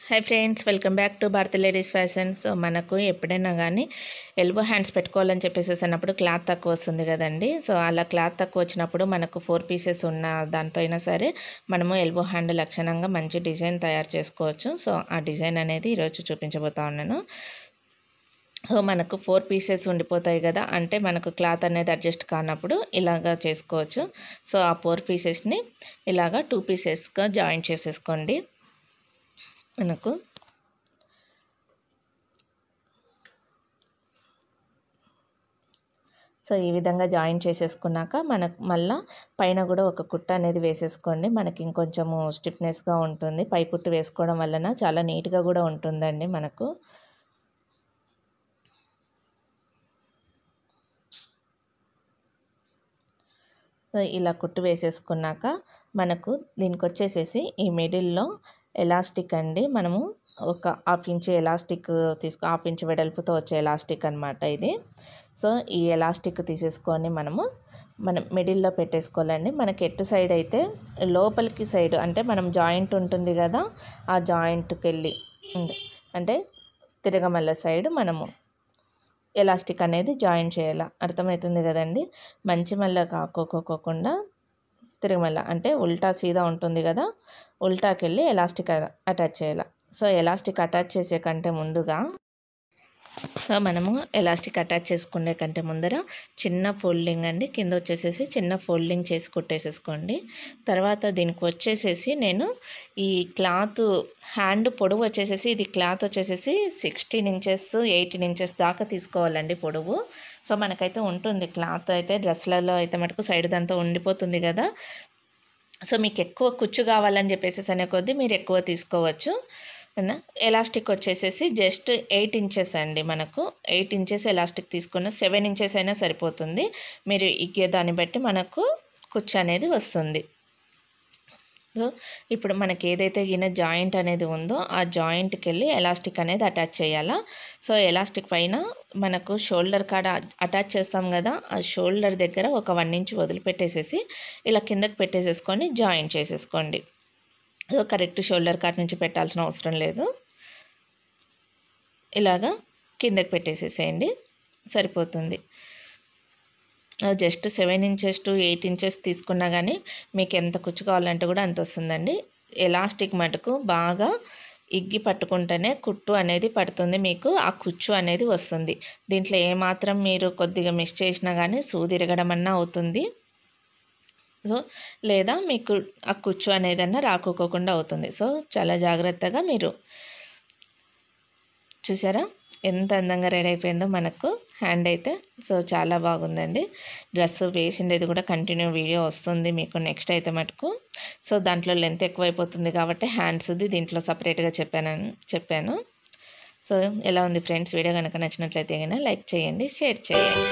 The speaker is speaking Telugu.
Hi friends, welcome back to Bharathi ladies fashion. So మనకు ఎప్పుడైనా కానీ ఎల్బో హ్యాండ్స్ పెట్టుకోవాలని చెప్పేసి అన్నప్పుడు క్లాత్ తక్కువ వస్తుంది కదండి. సో అలా క్లాత్ తక్కువ వచ్చినప్పుడు మనకు 4 పీసెస్ ఉన్న దాంతో అయినా సరే మనము ఎల్బో హ్యాండ్ లక్షణంగా మంచి డిజైన్ తయారు చేసుకోవచ్చు. సో ఆ డిజైన్ అనేది ఈరోజు చూపించబోతా ఉన్నాను. సో మనకు 4 పీసెస్ ఉండిపోతాయి కదా, అంటే మనకు క్లాత్ అనేది అడ్జస్ట్ కానప్పుడు ఇలాగా చేసుకోవచ్చు. సో ఆ 4 పీసెస్ని ఇలాగా 2 పీసెస్గా జాయిన్ చేసేసుకోండి. మనకు సో ఈ విధంగా జాయిన్ చేసేసుకున్నాక మనకు మళ్ళీ పైన కూడా ఒక కుట్ట అనేది వేసేసుకోండి. మనకి ఇంకొంచెము స్టిఫ్నెస్గా ఉంటుంది. పై కుట్టు వేసుకోవడం వలన చాలా నీట్గా కూడా ఉంటుందండి మనకు. సో ఇలా కుట్టు వేసేసుకున్నాక మనకు దీనికి వచ్చేసేసి ఈ మిడిల్లో ఎలాస్టిక్ అండి, మనము ఒక 1/2 ఇంచ్ ఎలాస్టిక్ హాఫ్ ఇంచ్ వెడల్పుతో వచ్చే ఎలాస్టిక్ అనమాట ఇది. సో ఈ ఎలాస్టిక్ తీసేసుకొని మనం మిడిల్లో పెట్టేసుకోవాలండి. మనకి ఎటు సైడ్ అయితే లోపలికి సైడ్ అంటే మనం జాయింట్ ఉంటుంది కదా, ఆ జాయింట్కి వెళ్ళి అంటే తిరగమల్ల సైడ్ మనము ఎలాస్టిక్ అనేది జాయిన్ చేయాలి. అర్థమవుతుంది కదండి. మంచి మళ్ళీ కాకోకోకుండా తిరగమల్ల అంటే ఉల్టా సీదా ఉంటుంది కదా, ఉల్టాకి వెళ్ళి ఎలాస్టిక్ అటాచ్ చేయాలి. సో ఎలాస్టిక్ అటాచ్ చేసే కంటే ముందుగా మనము ఎలాస్టిక్ అటాచ్ చేసుకునే కంటే ముందర చిన్న ఫోల్డింగ్ అండి, కింద వచ్చేసేసి చిన్న ఫోల్డింగ్ చేసి కుట్టేసేసుకోండి. తర్వాత దీనికి వచ్చేసేసి నేను ఈ క్లాత్ హ్యాండ్ పొడవు వచ్చేసేసి ఇది క్లాత్ వచ్చేసేసి 16 ఇంచెస్ 18 ఇంచెస్ దాకా తీసుకోవాలండి పొడవు. సో మనకైతే ఉంటుంది క్లాత్ అయితే, డ్రెస్లలో అయితే మటుకు సైడ్ దాంతో ఉండిపోతుంది కదా. సో మీకు ఎక్కువ కుచ్చు కావాలని చెప్పేసి అనే కొద్దీ మీరు ఎక్కువ తీసుకోవచ్చు. ఎలాస్టిక్ వచ్చేసేసి జస్ట్ 8 ఇంచెస్ అండి, మనకు 8 ఇంచెస్ ఎలాస్టిక్ తీసుకున్న 7 ఇంచెస్ అయినా సరిపోతుంది. మీరు ఇగే దాన్ని బట్టి మనకు కుచ్చు అనేది వస్తుంది. సో ఇప్పుడు మనకి ఏదైతే గిన జాయింట్ అనేది ఉందో ఆ జాయింట్కి వెళ్ళి ఎలాస్టిక్ అనేది అటాచ్ చేయాలా. సో ఎలాస్టిక్ పైన మనకు షోల్డర్ కాడ అటాచ్ చేస్తాం కదా, ఆ షోల్డర్ దగ్గర ఒక 1 ఇంచ్ వదిలిపెట్టేసేసి ఇలా కిందకి పెట్టేసేసుకొని జాయిన్ చేసేసుకోండి. సో కరెక్ట్ షోల్డర్ కాడ నుంచి పెట్టాల్సిన అవసరం లేదు. ఇలాగా కిందకి పెట్టేసేసేయండి, సరిపోతుంది. జస్ట్ 7 ఇంచెస్ టు 8 ఇంచెస్ తీసుకున్నా కానీ మీకు ఎంత కుచ్చు కావాలంటే కూడా అంత వస్తుందండి. ఎలాస్టిక్ మటుకు బాగా ఇగ్గి పట్టుకుంటేనే కుట్టు అనేది పడుతుంది, మీకు ఆ కుచ్చు అనేది వస్తుంది. దీంట్లో ఏమాత్రం మీరు కొద్దిగా మిస్ చేసినా కానీ సూది ఇరగడం అన్నా అవుతుంది. సో లేదా మీకు ఆ కుచ్చు అనేదన్నా రాకోకుండా అవుతుంది. సో చాలా జాగ్రత్తగా మీరు చూసారా ఎంత అందంగా రెడీ అయిపోయిందో మనకు హ్యాండ్ అయితే. సో చాలా బాగుందండి. డ్రెస్ వేసిండేది కూడా కంటిన్యూ వీడియో వస్తుంది మీకు నెక్స్ట్ అయితే మటుకు. సో దాంట్లో లెంత్ ఎక్కువైపోతుంది కాబట్టి హ్యాండ్స్ది దీంట్లో సపరేట్గా చెప్పాను. సో ఎలా ఉంది ఫ్రెండ్స్, వీడియో కనుక నచ్చినట్లయితే కనుక లైక్ చేయండి, షేర్ చేయండి.